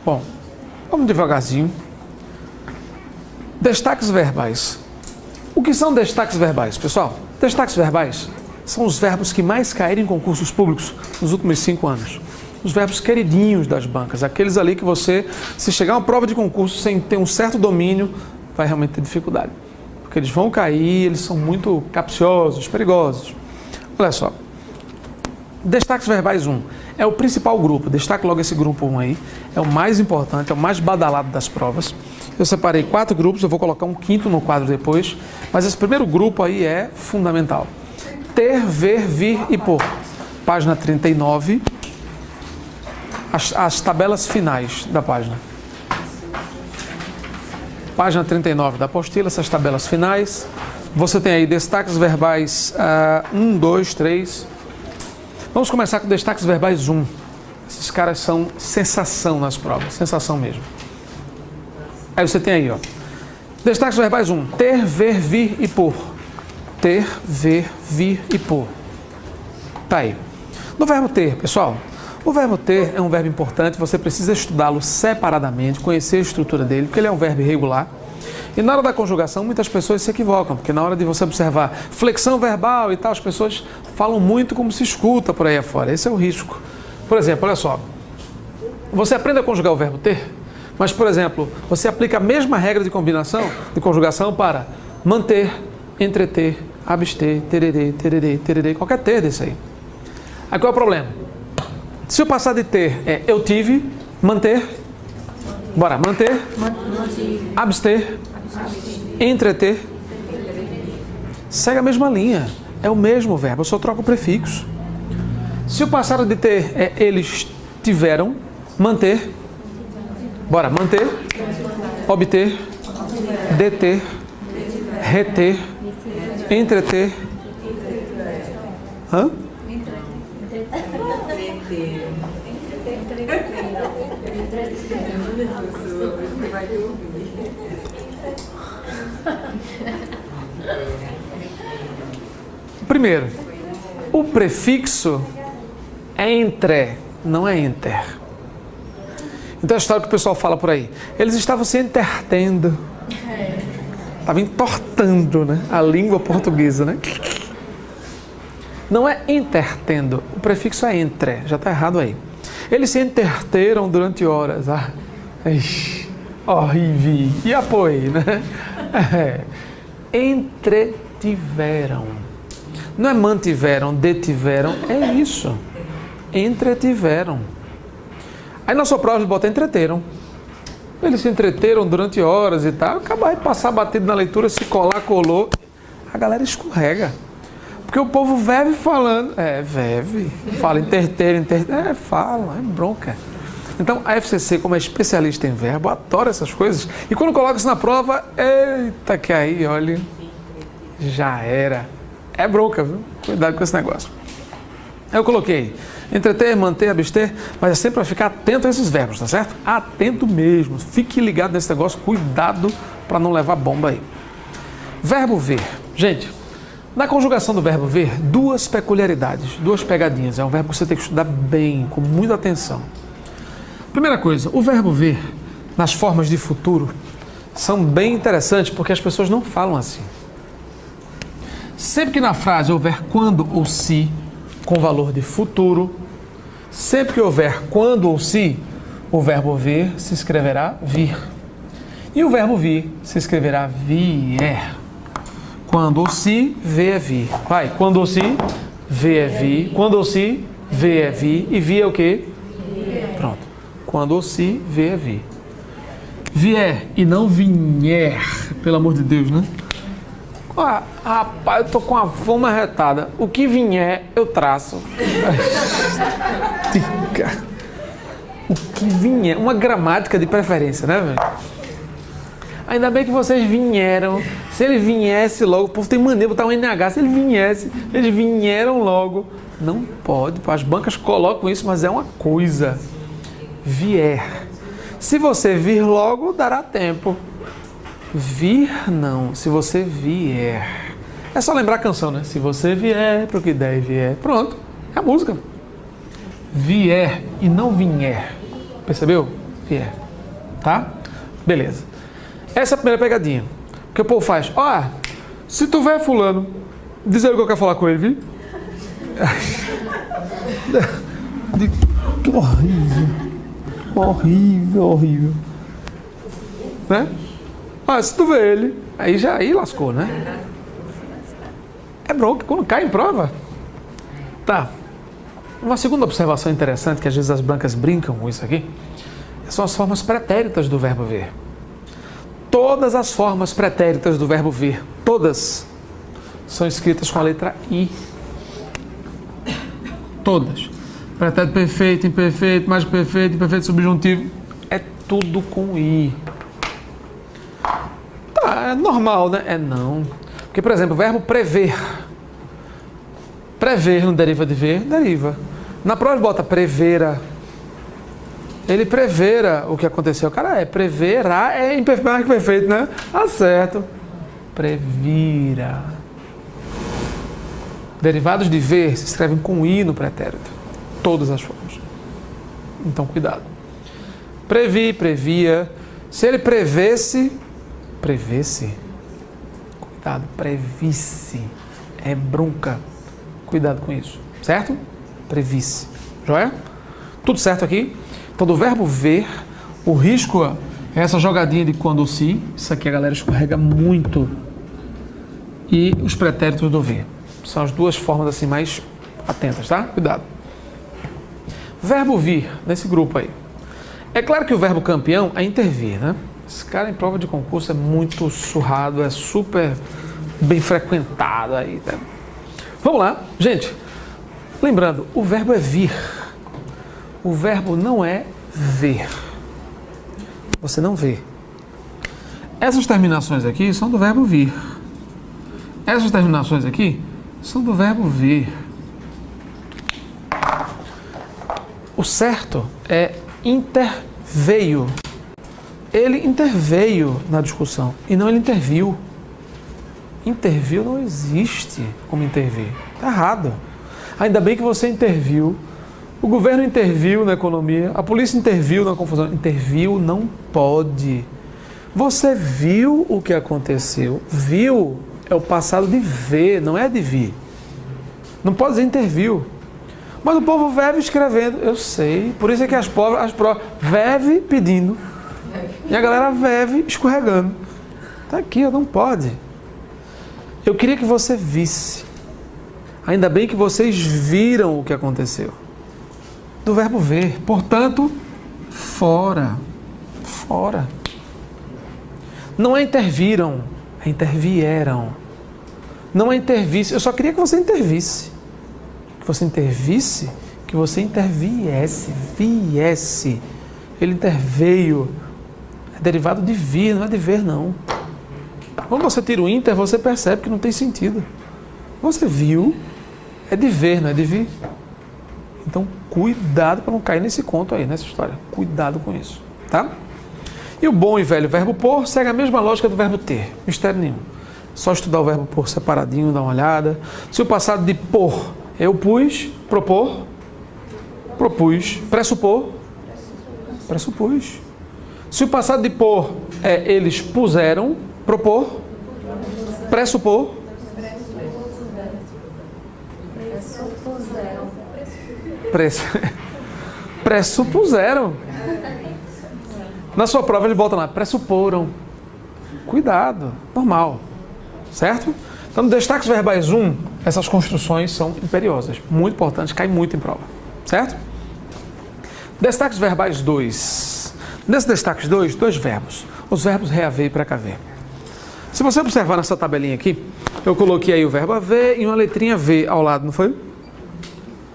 Bom, vamos devagarzinho. Destaques verbais. O que são destaques verbais, pessoal? Destaques verbais são os verbos que mais caíram em concursos públicos nos últimos 5 anos. Os verbos queridinhos das bancas, aqueles ali que você, se chegar a uma prova de concurso sem ter um certo domínio, vai realmente ter dificuldade. Porque eles vão cair, eles são muito capciosos, perigosos. Olha só. Destaques verbais 1 é o principal grupo. Destaque logo esse grupo 1 aí. É o mais importante, é o mais badalado das provas. Eu separei 4 grupos, eu vou colocar um quinto no quadro depois. Mas esse primeiro grupo aí é fundamental. Ter, ver, vir e pôr. Página 39. As tabelas finais da página. Página 39 da apostila, essas tabelas finais. Você tem aí destaques verbais 1, 2, 3. Vamos começar com destaques verbais 1. Esses caras são sensação nas provas, sensação mesmo. Aí você tem aí, ó. Destaques verbais 1. Ter, ver, vir e pôr. Ter, ver, vir e pôr. Tá aí. No verbo ter, pessoal, o verbo ter é um verbo importante, você precisa estudá-lo separadamente, conhecer a estrutura dele, porque ele é um verbo irregular. E na hora da conjugação, muitas pessoas se equivocam, porque na hora de você observar flexão verbal e tal, as pessoas falam muito como se escuta por aí afora. Esse é o risco. Por exemplo, olha só, você aprende a conjugar o verbo ter, mas, por exemplo, você aplica a mesma regra de combinação, de conjugação para manter, entreter, abster, tererê, tererê, tererê, qualquer ter desse aí. Aí qual é o problema? Se o passado de ter é eu tive, manter, bora, manter, abster, entreter, segue a mesma linha, é o mesmo verbo, eu só troco o prefixo. Se o passado de ter é eles tiveram, manter, bora, manter, obter, deter, reter, entreter, hã? Primeiro, o prefixo é entre, não é enter. Então a história que o pessoal fala por aí, eles estavam se entertendo, estavam entortando, né, a língua portuguesa, né? Não é entertendo, o prefixo é entre, já está errado aí. Eles se enterteram durante horas. Horrível. E apoio, né? Entretiveram. Não é mantiveram, detiveram, é isso. Entretiveram. Aí na sua prova eles botam entreteram. Eles se entreteram durante horas e tal. Acabar de passar batido na leitura, se colar, colou. A galera escorrega. Porque o povo vive falando. Vive. Fala interter, fala, é bronca. Então a FCC, como é especialista em verbo, adora essas coisas. E quando coloca isso na prova, eita que aí, olha, já era. É bronca, viu? Cuidado com esse negócio. Eu coloquei entreter, manter, abster, mas é sempre para ficar atento a esses verbos, tá certo? Atento mesmo. Fique ligado nesse negócio, cuidado para não levar bomba aí. Verbo ver. Gente, na conjugação do verbo ver, 2 peculiaridades, 2 pegadinhas. É um verbo que você tem que estudar bem, com muita atenção. Primeira coisa, o verbo ver, nas formas de futuro, são bem interessantes, porque as pessoas não falam assim. Sempre que na frase houver quando ou se, com valor de futuro, sempre que houver quando ou se, o verbo ver se escreverá vir. E o verbo vir se escreverá vier. Quando ou se, vê é vir. Vai, quando ou se, vê é vir. Quando ou se, vê é vir. E vir é o quê? Pronto. Quando ou se, vê é vir. Vier e não vinher, pelo amor de Deus, né? Rapaz, eu tô com a fome arretada. O que vier, eu traço. O que vier. Uma gramática de preferência, né, velho? Ainda bem que vocês vieram. Se ele viesse logo, o povo tem mania de botar um NH. Se ele viesse, eles vieram logo. Não pode, as bancas colocam isso, mas é uma coisa. Vier. Se você vir logo, dará tempo. Vir não, se você vier. É só lembrar a canção, né? Se você vier, pro que der e vier. Pronto, é a música. Vier e não vinher. Percebeu? vier. Tá? Beleza. Essa é a primeira pegadinha. O que o povo faz? Ó, se tu vê fulano, diz ele que eu quero falar com ele, viu? Que horrível. Horrível, horrível. Né? Ah, se tu vê ele, aí lascou, né? É bronca, quando cai em prova. Tá. Uma segunda observação interessante, que às vezes as brancas brincam com isso aqui, são as formas pretéritas do verbo ver. Todas as formas pretéritas do verbo ver, todas, são escritas com a letra I. Todas. Pretérito perfeito, imperfeito, mais perfeito, imperfeito subjuntivo, é tudo com I. Tá, é normal, né? É não. Porque, por exemplo, o verbo prever. Prever não deriva de ver? Deriva. Na prova bota prevera. Ele prevera o que aconteceu. Cara, preverá é imperfeito, mais que perfeito, né? Acerto. Previra. Derivados de ver se escrevem com I no pretérito. Todas as formas. Então, cuidado. Previ, previa. Se ele prevesse, prevesse. Cuidado, previsse. É bronca. Cuidado com isso. Certo? Previsse. Joia? Tudo certo aqui? Então, do verbo ver, o risco é essa jogadinha de quando ou se. Isso aqui a galera escorrega muito. E os pretéritos do ver. São as duas formas assim mais atentas, tá? Cuidado. Verbo vir, nesse grupo aí. É claro que o verbo campeão é intervir, né? Esse cara em prova de concurso é muito surrado, é super bem frequentado aí, né? Vamos lá, gente. Lembrando, o verbo é vir. O verbo não é ver. Você não vê. Essas terminações aqui são do verbo vir. Essas terminações aqui são do verbo ver. O certo é interveio. Ele interveio na discussão e não ele interviu. Interviu não existe como intervir. Está errado. Ainda bem que você interviu. O governo interviu na economia. A polícia interviu na confusão. Interviu não pode. Você viu o que aconteceu. Viu é o passado de ver, não é de vir. Não pode dizer interviu. Mas o povo vive escrevendo. Eu sei. Por isso é que as provas vive pedindo. E a galera vive escorregando. Está aqui, não pode. Eu queria que você visse. Ainda bem que vocês viram o que aconteceu. Do verbo ver. Portanto, fora. Fora. Não é interviram, é intervieram. Não é intervisse. Eu só queria que você intervisse. Que você intervisse, que você interviesse, viesse. Ele interveio. É derivado de vir, não é de ver, não. Quando você tira o inter, você percebe que não tem sentido. Você viu, é de ver, não é de vir. Então, cuidado para não cair nesse conto aí, nessa história. Cuidado com isso, tá? E o bom e velho verbo por segue a mesma lógica do verbo ter. Mistério nenhum. Só estudar o verbo por separadinho, dar uma olhada. Se o passado de por, eu pus, propor, propus, pressupor, pressupus. Se o passado de por é eles puseram, propor, pressupor, pressupuseram. Na sua prova ele volta lá, pressuporam. Cuidado, normal, certo? Então, no destaques verbais 1, essas construções são imperiosas, muito importantes, caem muito em prova, certo? Destaques verbais 2. Nesse destaques 2, dois verbos. Os verbos reaver e precaver. Se você observar nessa tabelinha aqui, eu coloquei aí o verbo haver e uma letrinha V ao lado, não foi?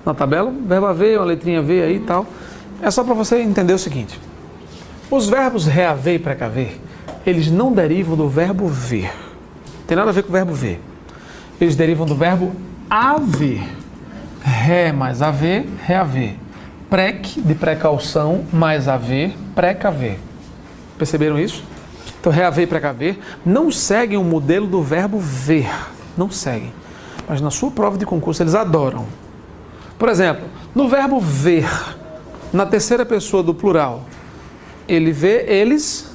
Na tabela, verbo haver, uma letrinha V aí e tal. É só para você entender o seguinte. Os verbos reaver e precaver, eles não derivam do verbo ver. Tem nada a ver com o verbo ver. Eles derivam do verbo haver. Ré mais haver, reaver. Prec, de precaução, mais haver, precaver. Perceberam isso? Então, reaver e precaver não seguem o modelo do verbo ver. Não seguem. Mas na sua prova de concurso eles adoram. Por exemplo, no verbo ver, na terceira pessoa do plural, Ele vê, eles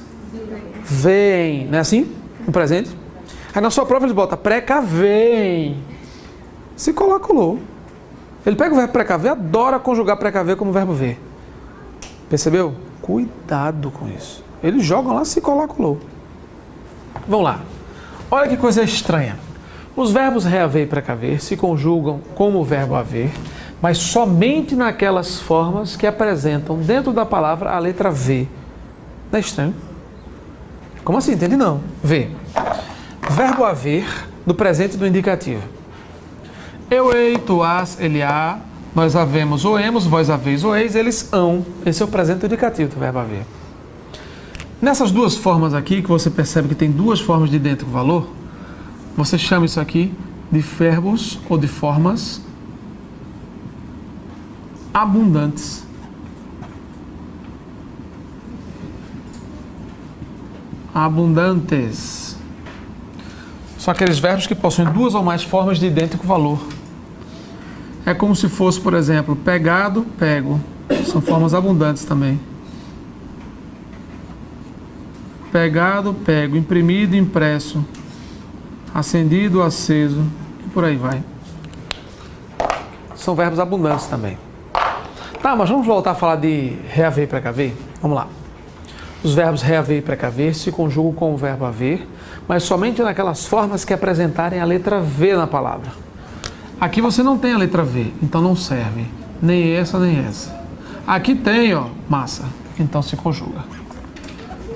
veem. Não é assim? No presente? Aí na sua prova ele bota precaveem. Se colou. Ele pega o verbo precaver, adora conjugar precaver como verbo ver. Percebeu? Cuidado com isso. Eles jogam lá, se colou. Vamos lá. Olha que coisa estranha. Os verbos reaver e precaver se conjugam como o verbo haver, mas somente naquelas formas que apresentam dentro da palavra a letra V. Não é estranho? Como assim? Entende não? V. Verbo haver no presente do indicativo. Eu, ei, tu, has, ele, há, nós havemos, ou hemos, vós haveis, ou eis, eles hão. Esse é o presente do indicativo do verbo haver. Nessas duas formas aqui, que você percebe que tem duas formas de idêntico valor, você chama isso aqui de verbos ou de formas abundantes. Abundantes. São aqueles verbos que possuem duas ou mais formas de idêntico valor. É como se fosse, por exemplo, pegado, pego. São formas abundantes também. Pegado, pego. Imprimido, impresso. Acendido, aceso. E por aí vai. São verbos abundantes também. Tá, mas vamos voltar a falar de reaver e precaver? Vamos lá. Os verbos reaver e precaver se conjugam com o verbo haver, mas somente naquelas formas que apresentarem a letra V na palavra. Aqui você não tem a letra V, então não serve. Nem essa, nem essa. Aqui tem, ó, massa. Então se conjuga.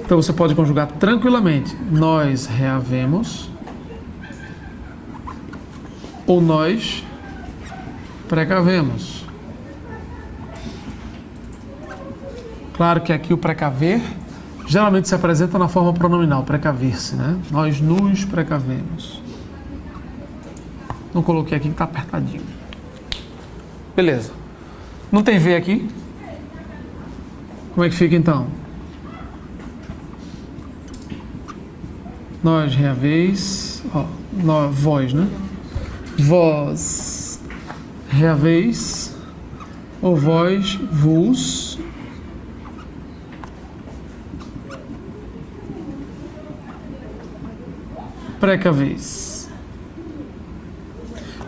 Então você pode conjugar tranquilamente. Nós reavemos. Ou nós precavemos. Claro que aqui o precaver geralmente se apresenta na forma pronominal, precaver-se, né? Nós nos precavemos. Não coloquei aqui que está apertadinho. Beleza. Não tem V aqui? Como é que fica então? Nós reaveis, ó, vós, né? Vós reaveis, ou vós vos precaveis.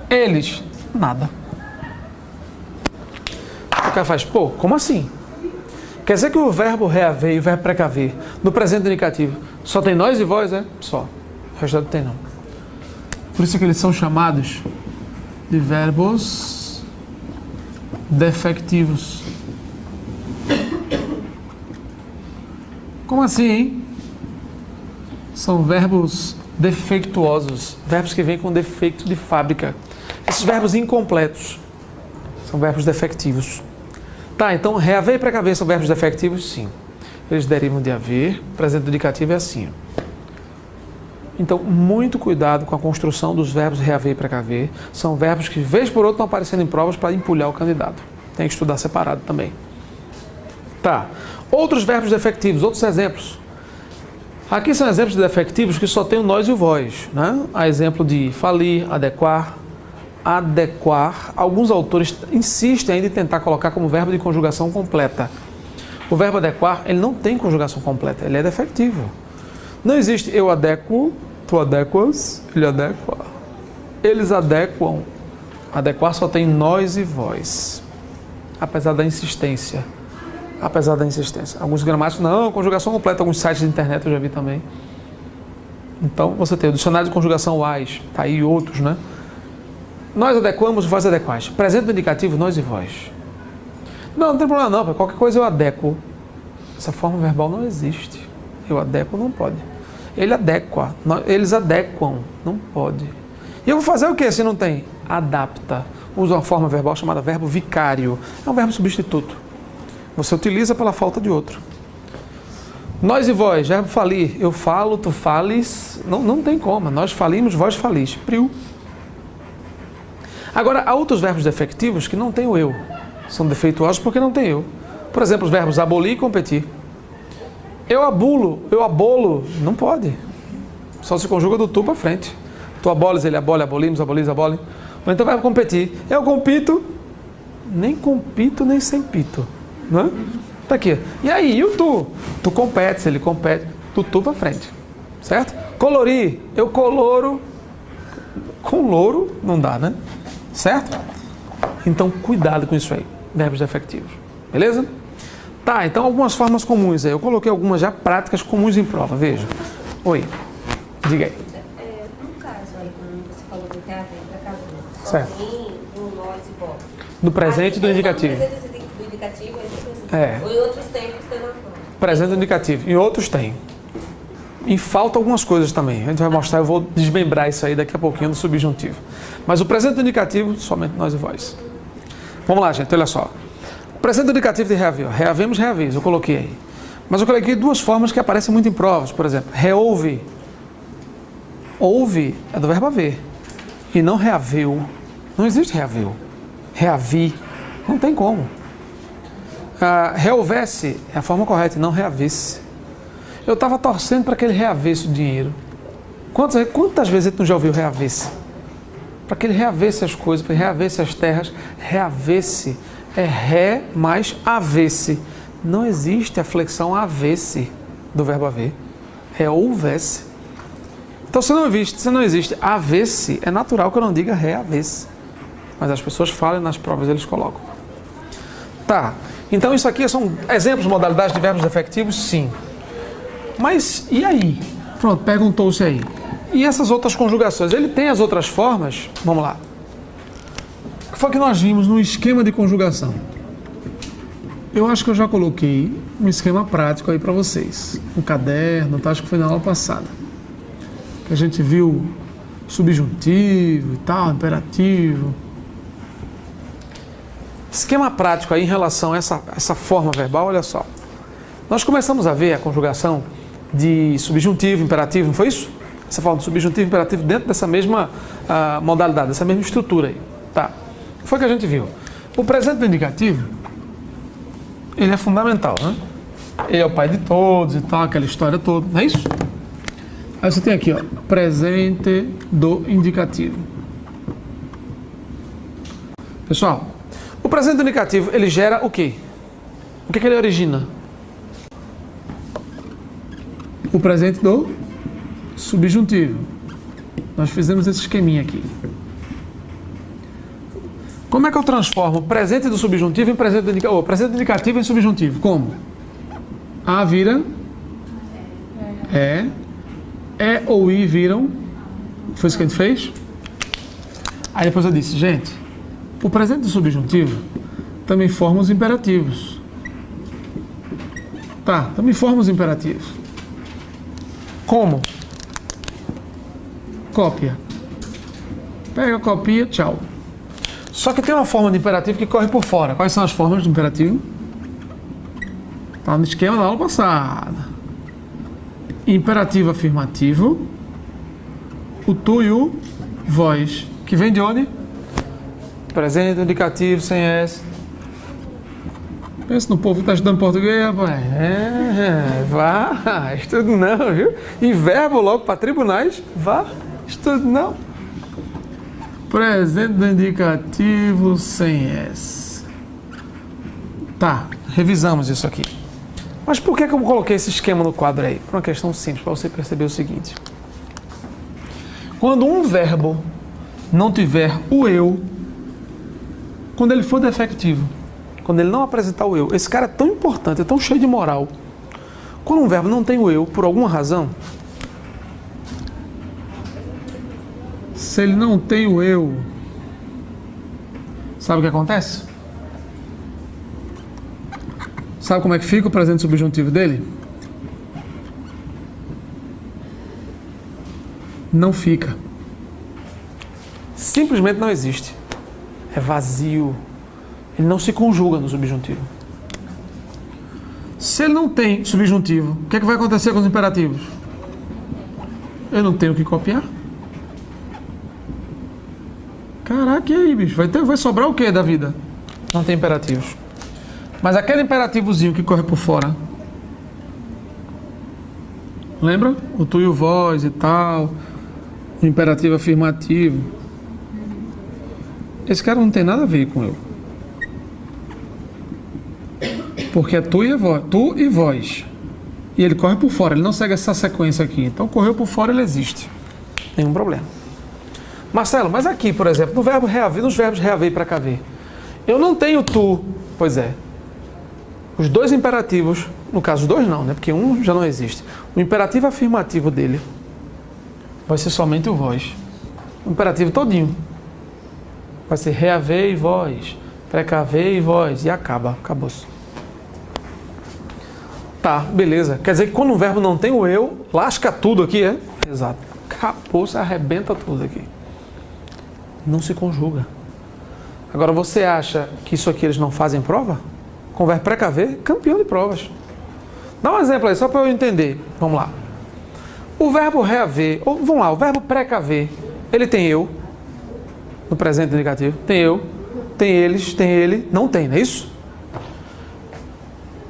Eles, nada. O cara faz, pô, como assim? Quer dizer que o verbo reaver e o verbo precaver no presente indicativo só tem nós e vós, é? Só. O resto não tem não. Por isso que eles são chamados de verbos defectivos. Como assim, hein? São verbos defeituosos, verbos que vêm com defeito de fábrica. Esses verbos incompletos são verbos defectivos. Tá, então reaver e precaver são verbos defectivos? Sim. Eles derivam de haver, presente indicativo é assim. Então, muito cuidado com a construção dos verbos reaver e precaver. São verbos que, vez por outra, estão aparecendo em provas para empulhar o candidato. Tem que estudar separado também. Tá. Outros verbos defectivos, outros exemplos. Aqui são exemplos de defectivos que só tem o nós e o vós, né? A exemplo de falir, adequar, adequar. Alguns autores insistem ainda em tentar colocar como verbo de conjugação completa. O verbo adequar, ele não tem conjugação completa, ele é defectivo. Não existe eu adequo, tu adequas, ele adequa. Eles adequam. Adequar só tem nós e vós. Apesar da insistência. Alguns gramáticos, não, conjugação completa, alguns sites de internet eu já vi também. Então, você tem o dicionário de conjugação UAS, tá aí outros, né? Nós adequamos, vós adequais. Presente do indicativo, nós e vós. Não tem problema não, qualquer coisa eu adequo. Essa forma verbal não existe. Eu adequo não pode. Ele adequa, eles adequam, não pode. E eu vou fazer o que se não tem? Adapta. Usa uma forma verbal chamada verbo vicário. É um verbo substituto. Você utiliza pela falta de outro. Nós e vós, verbo falir. Eu falo, tu fales. Não tem como. Nós falimos, vós falis. Priu. Agora, há outros verbos defectivos que não tem o eu. São defeituosos porque não tem eu. Por exemplo, os verbos abolir e competir. Eu abulo, eu abolo. Não pode. Só se conjuga do tu para frente. Tu aboles, ele abole, abolimos, abolis, abole. Ou então vai competir. Eu compito, nem sem pito. Não é? Tá aqui. E aí, e o tu? Tu compete, se ele compete, tu pra frente. Certo? Colorir. Eu coloro. Com louro não dá, né? Certo? Então, cuidado com isso aí. Verbos defectivos. Beleza? Tá, então algumas formas comuns aí. Eu coloquei algumas já práticas comuns em prova. Veja. Oi. Diga aí. No caso aí, quando você falou do reaver para casal. Certo. Do nós e vós. Do presente e do indicativo. Do presente do indicativo, É. ou em outros tempos tem na prova. Presente e indicativo. Em outros tem. E falta algumas coisas também. A gente vai mostrar, eu vou desmembrar isso aí daqui a pouquinho do subjuntivo. Mas o presente indicativo, somente nós e vós. Vamos lá, gente, olha só. O presente indicativo de reaver. Reavemos, reaveis, eu coloquei aí. Mas eu coloquei duas formas que aparecem muito em provas. Por exemplo, reouve. Ouve é do verbo haver. E não reaveu. Não existe reaveu. Reavi. Não tem como. Rehouvesse é a forma correta, e não reavesse. Eu estava torcendo para que ele reavesse o dinheiro. Quantas vezes tu já ouviu reavesse? Para que ele reavesse as coisas, para que ele reavesse as terras. Reavesse é ré mais avesse. Não existe a flexão avesse do verbo haver. Rehouvesse. Então, se não existe avesse, é natural que eu não diga reavesse. Mas as pessoas falam e nas provas eles colocam. Tá. Então, isso aqui são exemplos de modalidades de verbos defectivos? Sim. Mas, e aí? Pronto, perguntou-se aí. E essas outras conjugações? Ele tem as outras formas? Vamos lá. O que foi que nós vimos no esquema de conjugação? Eu acho que eu já coloquei um esquema prático aí para vocês. Um caderno, tá? Acho que foi na aula passada. Que a gente viu subjuntivo e tal, imperativo. Esquema prático aí em relação a essa forma verbal, olha só. Nós começamos a ver a conjugação de subjuntivo, imperativo, não foi isso? Essa forma de subjuntivo e imperativo dentro dessa mesma modalidade, dessa mesma estrutura aí. Tá. O que foi que a gente viu? O presente do indicativo, ele é fundamental, né? Ele é o pai de todos e tal, aquela história toda, não é isso? Aí você tem aqui, ó, presente do indicativo. Pessoal, o presente do indicativo, ele gera o quê? O que ele origina? O presente do subjuntivo. Nós fizemos esse esqueminha aqui. Como é que eu transformo o presente do subjuntivo em presente do indicativo? Presente do indicativo em subjuntivo. Como? A vira é ou i viram. Foi isso que a gente fez? Aí depois eu disse, gente, o presente do subjuntivo também forma os imperativos. Tá, também forma os imperativos. Como? Cópia. Pega, copia, tchau. Só que tem uma forma de imperativo que corre por fora. Quais são as formas de imperativo? Tá no esquema da aula passada. Imperativo afirmativo. O tu e o vós. Que vem de onde? Presente, indicativo, sem S. Pensa no povo que está estudando português, rapaz. Vá, estudo não, viu? E verbo logo para tribunais, vá, estudo não. Presente do indicativo sem S. Tá, revisamos isso aqui. Mas por que eu coloquei esse esquema no quadro aí? Por uma questão simples, para você perceber o seguinte. Quando um verbo não tiver o eu, quando ele for defectivo, quando ele não apresentar o eu, esse cara é tão importante, é tão cheio de moral. Quando um verbo não tem o eu, por alguma razão, se ele não tem o eu, sabe o que acontece? Sabe como é que fica o presente subjuntivo dele? Não fica. Simplesmente não existe. É vazio. Ele não se conjuga no subjuntivo. Se ele não tem subjuntivo, o que é que vai acontecer com os imperativos? Eu não tenho o que copiar. Caraca, e aí, bicho? Vai sobrar o que da vida? Não tem imperativos. Mas aquele imperativozinho que corre por fora, lembra? O tu e o vós e tal, o imperativo afirmativo. Esse cara não tem nada a ver com eu. Porque é tu e vós. E ele corre por fora, ele não segue essa sequência aqui. Então, correu por fora, ele existe. Nenhum problema. Marcelo, mas aqui, por exemplo, no verbo reaver, nos verbos reaver e precaver, eu não tenho tu. Pois é. Os dois imperativos, no caso, os dois não, né? Porque um já não existe. O imperativo afirmativo dele vai ser somente o vós. O imperativo todinho. Vai ser reaver e vós, precaver e vós. E acabou-se. Tá, beleza. Quer dizer que quando um verbo não tem o eu, lasca tudo aqui, é? Exato. Acabou-se, arrebenta tudo aqui. Não se conjuga. Agora, você acha que isso aqui eles não fazem prova? Com o verbo precaver, campeão de provas. Dá um exemplo aí, só para eu entender. Vamos lá. O verbo reaver, ou vamos lá, o verbo precaver, ele tem eu, no presente indicativo, tem eu, tem eles, tem ele, não tem, não é isso?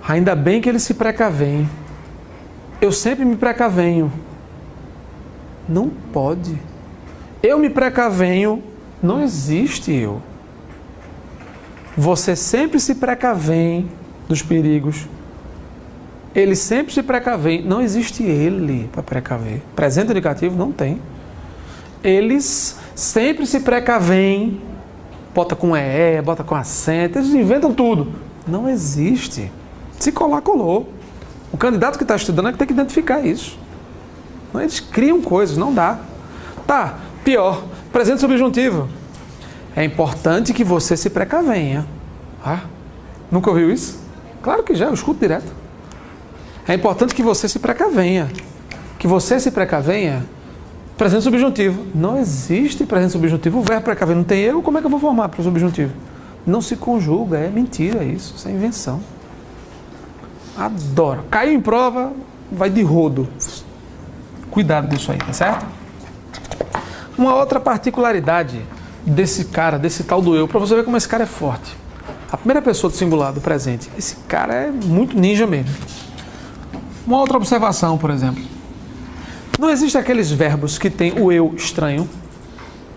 Ainda bem que ele se precavém. Eu sempre me precavenho. Não pode. Eu me precavenho, não existe eu. Você sempre se precavém dos perigos. Ele sempre se precavém. Não existe ele para precaver. Presente indicativo não tem. Eles sempre se precavém. Bota com EE, bota com acento. Eles inventam tudo. Não existe. Se colar, colou. O candidato que está estudando é que tem que identificar isso. Eles criam coisas, não dá. Tá, pior. Presente subjuntivo. É importante que você se precavenha. Ah, nunca ouviu isso? Claro que já, eu escuto direto. É importante que você se precavenha. Que você se precavenha. Presente subjuntivo. Não existe presente subjuntivo. O verbo precaver não tem eu, como é que eu vou formar para o subjuntivo? Não se conjuga, é mentira isso. Isso é invenção. Adoro. Caiu em prova, vai de rodo. Cuidado com isso aí, tá certo? Uma outra particularidade desse cara, desse tal do eu, para você ver como esse cara é forte. A primeira pessoa do singular, do presente, esse cara é muito ninja mesmo. Uma outra observação, por exemplo. Não existem aqueles verbos que tem o eu estranho.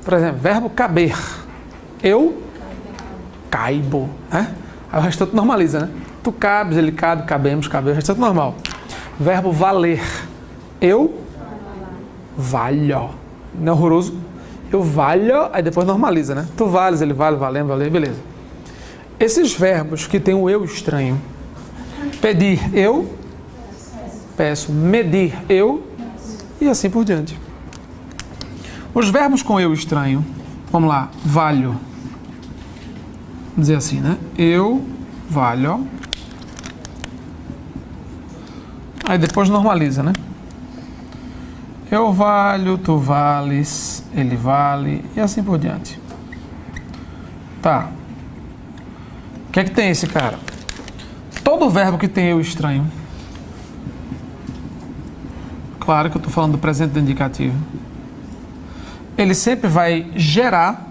Por exemplo, verbo caber. Eu caibo. Né? Aí o restante normaliza, né? Tu cabes, ele cabe, cabemos, cabemos, o restante normal. Verbo valer. Eu valho. Não é horroroso? Eu valho, aí depois normaliza, né? Tu vales, ele vale, valendo, valer, beleza. Esses verbos que tem o eu estranho. Pedir, eu peço. Medir, eu e assim por diante. Os verbos com eu estranho, vamos lá, valho. Vamos dizer assim, né? Eu valho. Aí depois normaliza, né? Eu valho, tu vales, ele vale e assim por diante. Tá. O que é que tem esse cara? Todo verbo que tem eu estranho. Claro que eu estou falando do presente do indicativo. Ele sempre vai gerar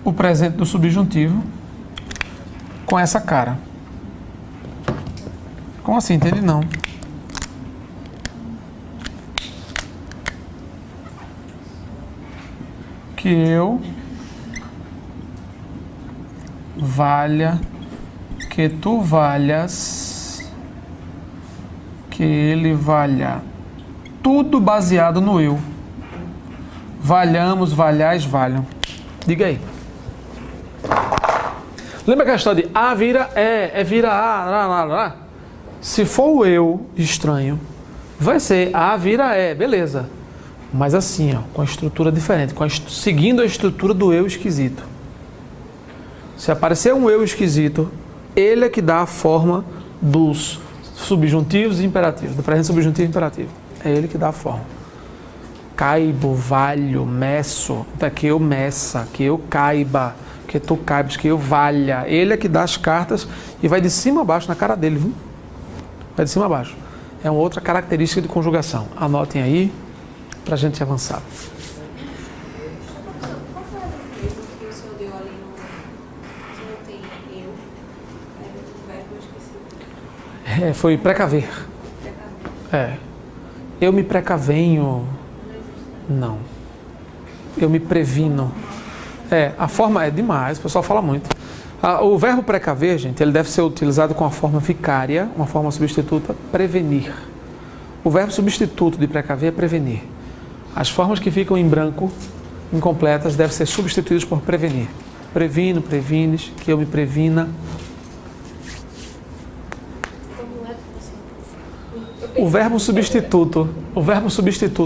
o presente do subjuntivo com essa cara. Como assim? Entende? Não. Que eu valha, que tu valhas, que ele valha. Tudo baseado no eu. Valhamos, valhais, valham. Diga aí. Lembra aquela história de A vira é vira A, lá, lá. Se for o eu estranho, vai ser A vira E, beleza. Mas assim, ó, com a estrutura diferente, seguindo a estrutura do eu esquisito. Se aparecer um eu esquisito, ele é que dá a forma dos subjuntivos e imperativos, do presente subjuntivo e imperativo. É ele que dá a forma. Caibo, valho, meço, que eu meça, que eu caiba, que tu caibes, que eu valha. Ele é que dá as cartas e vai de cima a baixo na cara dele, viu? Vai de cima a baixo. É uma outra característica de conjugação. Anotem aí para a gente avançar. Qual foi o exemplo que o senhor deu ali no que não tem eu? O verbo eu esqueci. Foi precaver. É. Eu me precavenho. Não. Eu me previno. A forma é demais, o pessoal fala muito. O verbo precaver, gente, ele deve ser utilizado com a forma vicária, uma forma substituta, prevenir. O verbo substituto de precaver é prevenir. As formas que ficam em branco, incompletas, devem ser substituídas por prevenir. Previno, prevines, que eu me previna. O verbo substituto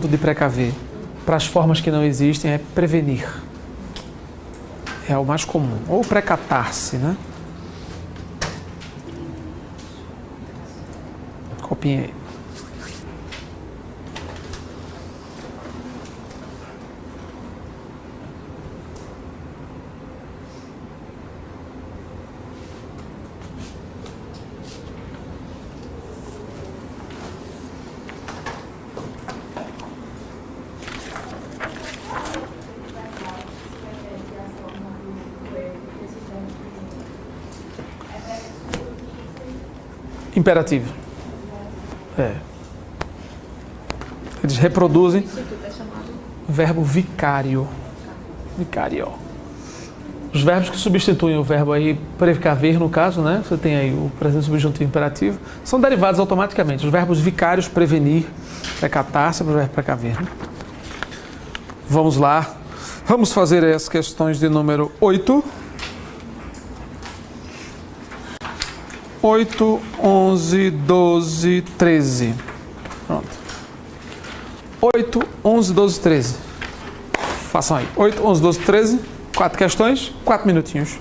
de precaver para as formas que não existem é prevenir. É o mais comum. Ou precatar-se, né? Copinha aí. Imperativo. Eles reproduzem verbo vicário. Vicário. Os verbos que substituem o verbo aí precaver, no caso, né? Você tem aí o presente subjuntivo imperativo, são derivados automaticamente. Os verbos vicários, prevenir, precatar-se, para o verbo precaver. Né? Vamos lá. Vamos fazer as questões de número 8. 8, 11, 12, 13. Pronto. 8, 11, 12, 13. Façam aí. 8, 11, 12, 13. 4 questões, 4 minutinhos.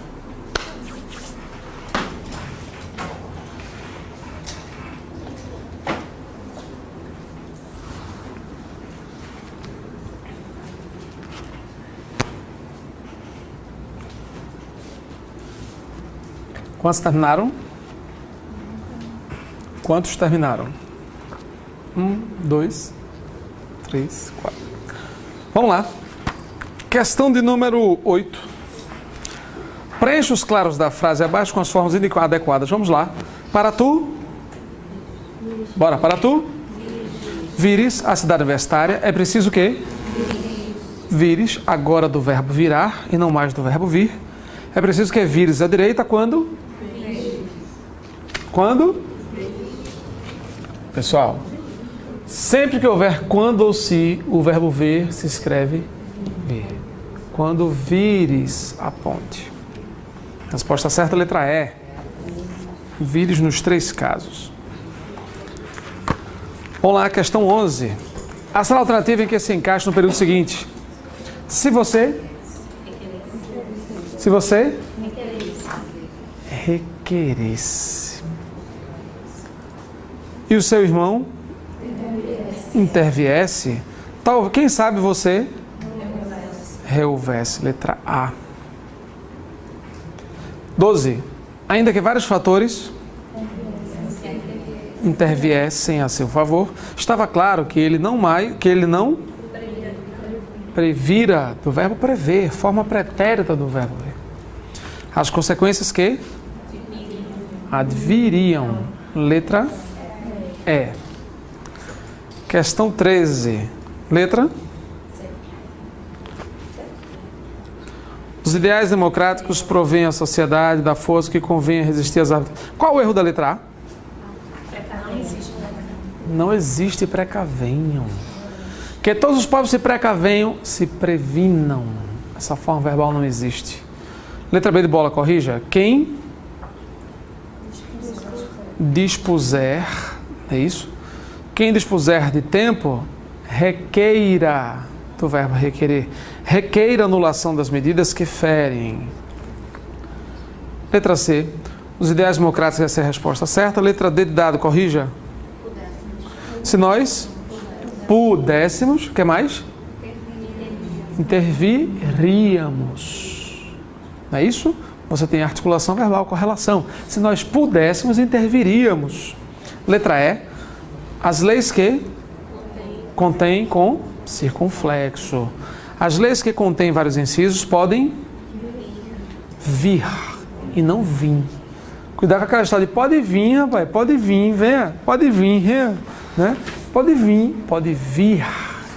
Quantos terminaram? Quantos terminaram? 1, 2, 3, 4. Vamos lá. Questão de número 8. Preencha os claros da frase abaixo com as formas adequadas. Vamos lá. Para tu. Bora. Para tu. Vires a cidade universitária. É preciso o quê? Vires, agora do verbo virar e não mais do verbo vir. É preciso que vires à direita quando? Quando? Pessoal, sempre que houver quando ou se, o verbo ver se escreve vir. Quando vires a ponte. Resposta certa, letra E. Vires nos 3 casos. Vamos lá, questão 11. Ação alternativa em que se encaixa no período seguinte. Se você requeresse. E o seu irmão interviesse. Quem sabe você rehouvesse. Letra A. 12. Ainda que vários fatores interviessem a seu favor, estava claro que ele não previra, do verbo prever, forma pretérita do verbo ver. As consequências que adviriam. Letra E. Questão 13. Letra? Os ideais democráticos provêm à sociedade da força que convém resistir às árvores. Qual o erro da letra A? Não existe precavenham. Que todos os povos se precavenham, se previnam. Essa forma verbal não existe. Letra B de bola, corrija. Quem dispuser, é isso? Quem dispuser de tempo, requeira, do verbo requerer, requeira anulação das medidas que ferem. Letra C, os ideais democráticos, essa é a resposta certa. Letra D de dado, corrija. Se nós pudéssemos, o que mais? Interviríamos. Não é isso? Você tem articulação verbal, correlação. Se nós pudéssemos, interviríamos. Letra E. As leis que contêm com circunflexo. As leis que contêm vários incisos podem vir e não vir. Cuidado com aquela história de pode vir, rapaz, pode vir, venha, pode vir, venha, né? Pode vir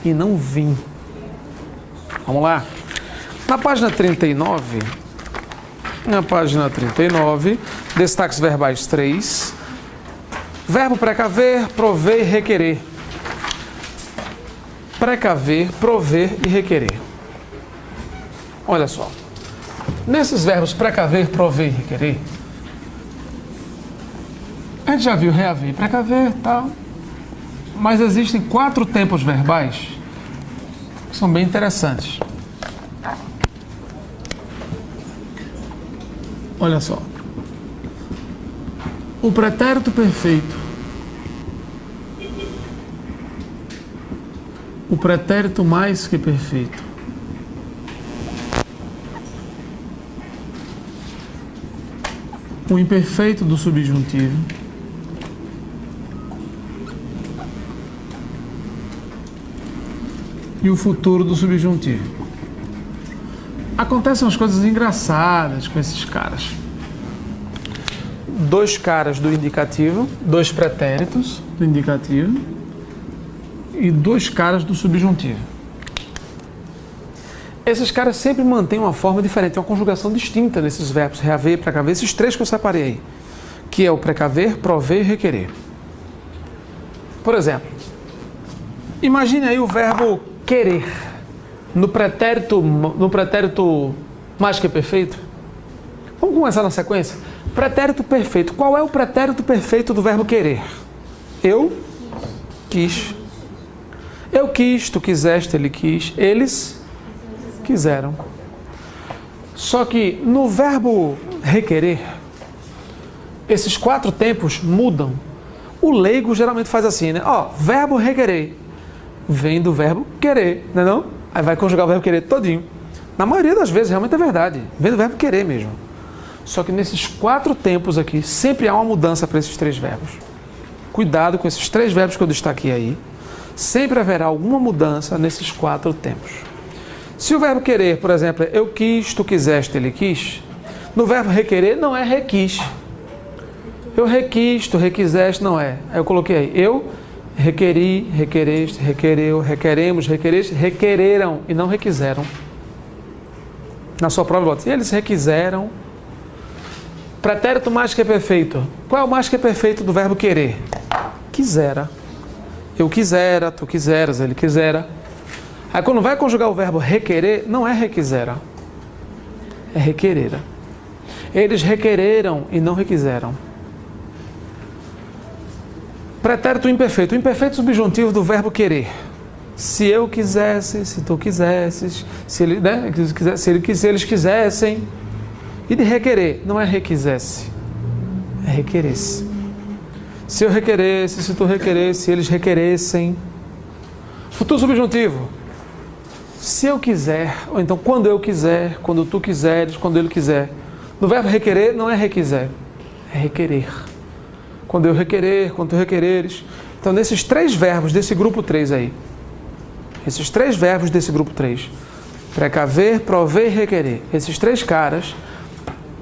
e não vir. Vamos lá. Na página 39, Na página 39, destaques verbais 3. Verbo precaver, prover e requerer. Precaver, prover e requerer. Olha só. Nesses verbos precaver, prover e requerer, a gente já viu reaver, precaver e tal. Mas existem 4 tempos verbais que são bem interessantes. Olha só. O pretérito perfeito. O pretérito mais que perfeito. O imperfeito do subjuntivo. E o futuro do subjuntivo. Acontecem umas coisas engraçadas com esses caras. 2 caras do indicativo, 2 pretéritos do indicativo e 2 caras do subjuntivo. Esses caras sempre mantêm uma forma diferente, uma conjugação distinta nesses verbos, reaver, precaver, esses 3 que eu separei aí, que é o precaver, prover e requerer. Por exemplo, imagine aí o verbo querer no pretérito mais que perfeito. Vamos começar na sequência? Pretérito perfeito. Qual é o pretérito perfeito do verbo querer? Eu quis. Eu quis, tu quiseste, ele quis, eles quiseram. Só que no verbo requerer, esses 4 tempos mudam. O leigo geralmente faz assim, né? Ó, verbo requerer vem do verbo querer, não é não? Aí vai conjugar o verbo querer todinho. Na maioria das vezes, realmente é verdade. Vem do verbo querer mesmo. Só que nesses 4 tempos aqui, sempre há uma mudança para esses 3 verbos. Cuidado com esses 3 verbos que eu destaquei aí. Sempre haverá alguma mudança nesses 4 tempos. Se o verbo querer, por exemplo, é eu quis, tu quiseste, ele quis, no verbo requerer não é requis. Eu requis, tu requiseste, não é. Aí eu coloquei aí, eu requeri, requereste, requereu, requeremos, requereste, requereram e não requiseram. Na sua prova, bota, eles requiseram. Pretérito mais que perfeito. Qual é o mais que perfeito do verbo querer? Quisera. Eu quisera, tu quiseras, ele quisera. Aí quando vai conjugar o verbo requerer, não é requisera. É requerera. Eles requereram e não requiseram. Pretérito imperfeito. O imperfeito subjuntivo do verbo querer. Se eu quisesse, se tu quisesses, se eles quisessem. E de requerer, não é requisesse, é requeresse. Se eu requeresse, se tu requeresse, se eles requeressem. Futuro subjuntivo. Se eu quiser, ou então quando eu quiser, quando tu quiseres, quando ele quiser. No verbo requerer, não é requiser, é requerer. Quando eu requerer, quando tu requereres. Então, nesses 3 verbos desse grupo 3 aí, esses 3 verbos desse grupo 3, precaver, prover e requerer, esses 3 caras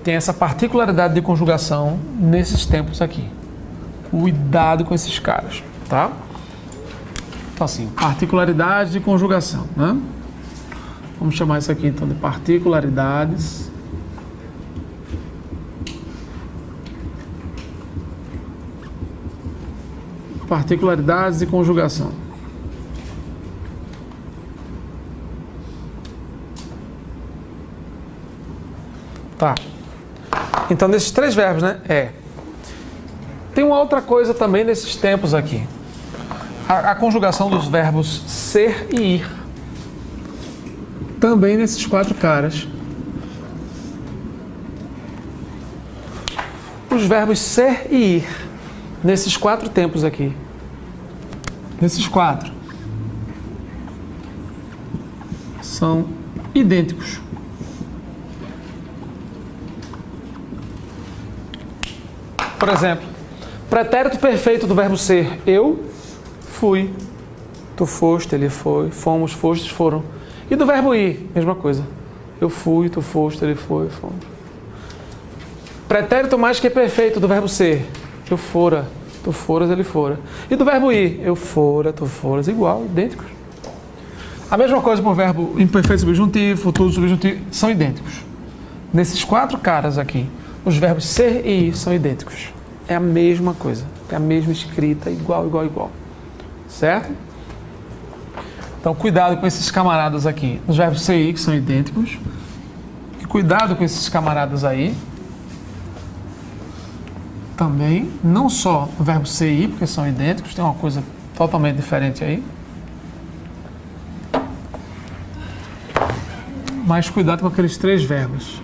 têm essa particularidade de conjugação nesses tempos aqui. Cuidado com esses caras, tá? Então, assim, particularidade de conjugação, né? Vamos chamar isso aqui, então, de particularidades de conjugação. Tá. Então, nesses 3 verbos, né? Tem uma outra coisa também nesses tempos aqui. A conjugação dos verbos ser e ir. Também nesses 4 caras. Os verbos ser e ir. Nesses 4 tempos aqui. Nesses 4. São idênticos. Por exemplo, pretérito perfeito do verbo ser. Eu fui. Tu foste, ele foi. Fomos, fostes, foram. E do verbo ir, mesma coisa. Eu fui, tu foste, ele foi, fomos. Pretérito mais que perfeito do verbo ser. Eu fora, tu foras, ele fora. E do verbo ir, eu fora, tu foras, igual, idênticos. A mesma coisa para o verbo imperfeito subjuntivo, futuro subjuntivo, são idênticos. Nesses 4 caras aqui, os verbos ser e ir são idênticos. É a mesma coisa, é a mesma escrita, igual, igual, igual. Certo? Então, cuidado com esses camaradas aqui. Os verbos ser e ir, que são idênticos. E cuidado com esses camaradas aí. Também, não só o verbo ser e ir, porque são idênticos, tem uma coisa totalmente diferente aí. Mas cuidado com aqueles 3 verbos.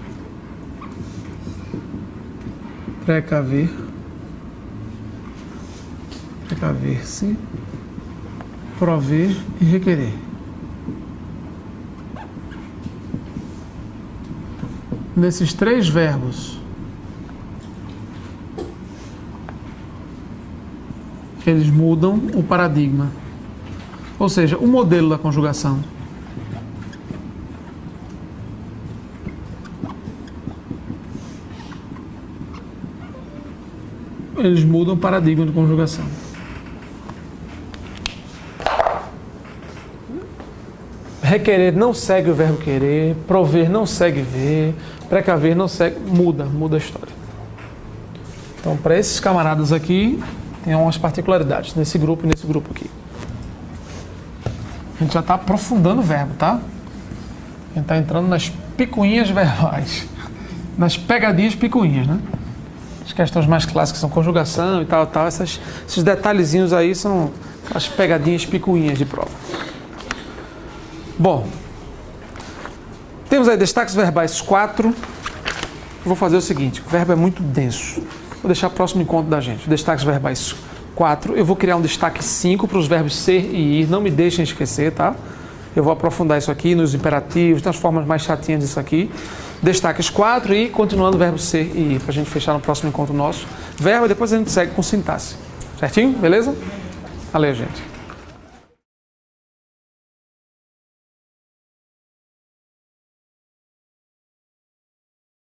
Precaver. Precaver-se. Prover e requerer. Nesses 3 verbos, eles mudam o paradigma, ou seja, o modelo da conjugação. Eles mudam o paradigma de conjugação. Requerer não segue o verbo querer, prover não segue ver, precaver não segue... Muda a história. Então, para esses camaradas aqui, tem umas particularidades nesse grupo e nesse grupo aqui. A gente já está aprofundando o verbo, tá? A gente está entrando nas picuinhas verbais. Nas pegadinhas picuinhas, né? As questões mais clássicas são conjugação e tal. Esses detalhezinhos aí são as pegadinhas picuinhas de prova. Bom, temos aí destaques verbais 4. Vou fazer o seguinte, o verbo é muito denso. Vou deixar o próximo encontro da gente. Destaques verbais 4. Eu vou criar um destaque 5 para os verbos ser e ir. Não me deixem esquecer, tá? Eu vou aprofundar isso aqui nos imperativos, nas formas mais chatinhas disso aqui. Destaques 4 e continuando o verbo ser e ir, para a gente fechar no próximo encontro nosso. Verbo e depois a gente segue com sintaxe. Certinho? Beleza? Valeu, gente.